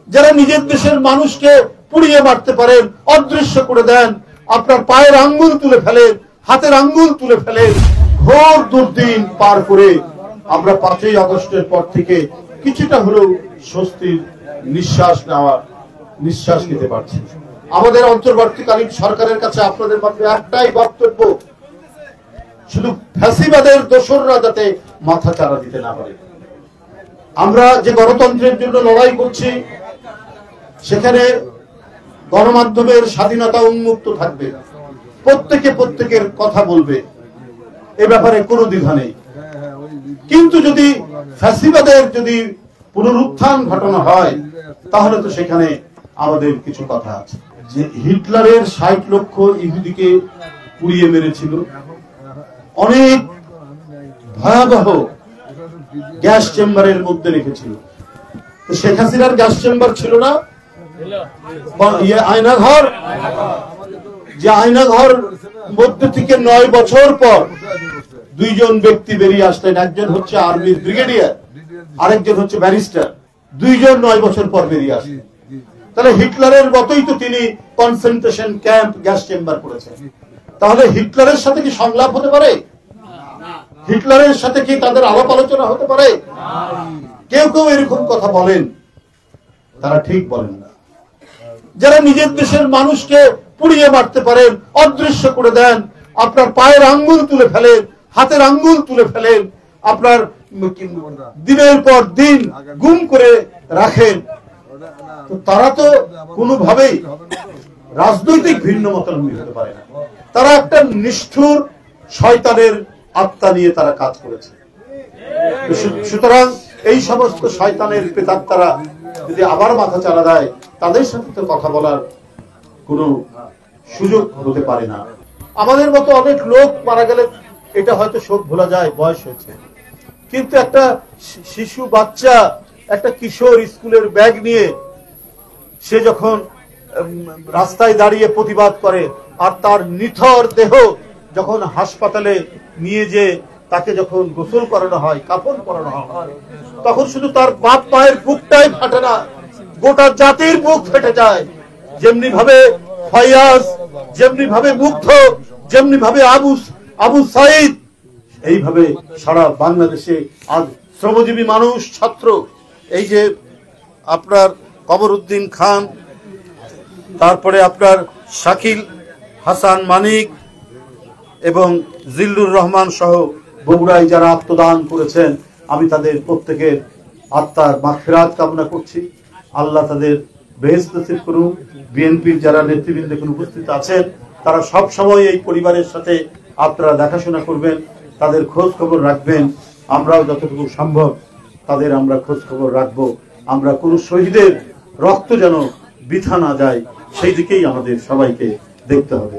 যারা নিজের দেশের মানুষকে পুড়িয়ে মারতে পারেন, অদৃশ্য করে দেন, আপনার পায়ের আঙ্গুল তুলে ফেলেন, হাতের আঙ্গুল তুলে ফেলেন, ঘোর দুর্দিন পার করে আমরা 5ই আগস্টের পর থেকে কিছুটা হলেও স্বস্তির নিঃশ্বাস নিতে পারছি। আমাদের অন্তর্বর্তীকালীন সরকারের কাছে আপনাদের মাধ্যমে একটাই বক্তব্য, শুধু ফ্যাসিবাদের দোসররা যাতে মাথা চাড়া দিতে না পারে। আমরা যে গণতন্ত্রের জন্য লড়াই করছি সেখানে গণমাধ্যমের স্বাধীনতা উন্মুক্ত থাকবে, প্রত্যেকের কথা বলবে, এ ব্যাপারে কোনো দ্বিধা নেই। কিন্তু যদি ফ্যাসিবাদের যদি পুনরুত্থান ঘটানো হয় তাহলে তো সেখানে আমাদের কিছু কথা আছে। যে হিটলারের 60 লক্ষ ইহুদিকে পুড়িয়ে মেরেছিল, অনেক ভয়াবহ গ্যাস চেম্বারের মধ্যে রেখেছিল। শেখ হাসিনার গ্যাস চেম্বার ছিল না, আয়নাঘর, যে আয়নাঘর মধ্যে থেকে 9 বছর পর 2 জন ব্যক্তি বেরিয়ে আসলেন। একজন হচ্ছে আর্মির ব্রিগেডিয়ার, আরেকজন হচ্ছে ব্যারিস্টার। 2 জন 9 বছর পর বেরিয়ে আসলেন। তাহলে হিটলারের মতোই তো তিনি কনসেন্ট্রেশন ক্যাম্প, গ্যাস চেম্বার করেছেন। তাহলে হিটলারের সাথে কি সংলাপ হতে পারে? হিটলারের সাথে কি তাদের আলাপ আলোচনা হতে পারে? কেউ এরকম কথা বলেন, তারা ঠিক বলেন না। যারা নিজের দেশের মানুষকে পুড়িয়ে মারতে পারেন, অদৃশ্য করে দেন, আপনার পায়ের আঙ্গুল তুলে ফেলেন, হাতের আঙ্গুল তুলে ফেলেন, আপনার দিনের পর দিন গুম করে রাখেন, তো তারা তো কোনোভাবেই রাজনৈতিক ভিন্ন মতামত হতে পারে না। তারা একটা নিষ্ঠুর শয়তানের আত্মা নিয়ে তারা কাজ করেছে। সুতরাং এই সমস্ত শয়তানের প্রেতাত্মারা যদি আবার মাথা চাড়া দেয়, তাদের সাথে তো কথা বলার কোনো সুযোগ হতে পারে না। আমাদের মতো অনেক লোক মারা গেলে এটা হয়তো শোক ভোলা যায়, বয়স হয়েছে, কিন্তু একটা শিশু বাচ্চা, একটা কিশোর স্কুলের ব্যাগ নিয়ে সে যখন রাস্তায় দাঁড়িয়ে প্রতিবাদ করে, আর তার নিথর দেহ যখন হাসপাতালে নিয়ে যে তাকে যখন গোসল করানো হয়, কাফন পরানো হয়, তখন শুধু তার বাপ মায়ের বুকটাই ফাটে না, গোটা জাতির বুক ফেটে যায়। যেমনি ভাবে ফয়াজ, যেমনি ভাবে মুগ্ধ, যেমনি ভাবে আবু সাইদ, এইভাবে সারা বাংলাদেশে আজ শ্রমজীবী মানুষ, ছাত্র, এই যে আপনার কমরউদ্দিন খান, তারপরে আপনার শাকিল হাসান মানিক এবং জিল্লুর রহমান সহ বগুড়ায় যারা আত্মদান করেছেন, আমি তাদের প্রত্যেকের আত্মার মাগফিরাত কামনা করছি। আল্লাহ তাদের বেহেশত নসিব করুন। বিএনপির যারা নেতৃবৃন্দ এখন উপস্থিত আছেন, তারা সব সময় এই পরিবারের সাথে আপনারা দেখাশোনা করবেন, তাদের খোঁজ খবর রাখবেন। আমরাও যতটুকু সম্ভব তাদের আমরা খোঁজ খবর রাখবো। আমরা কোন শহীদের রক্ত যেন বৃথা না যায়, সেই দিকেই আমাদের সবাইকে দেখতে হবে।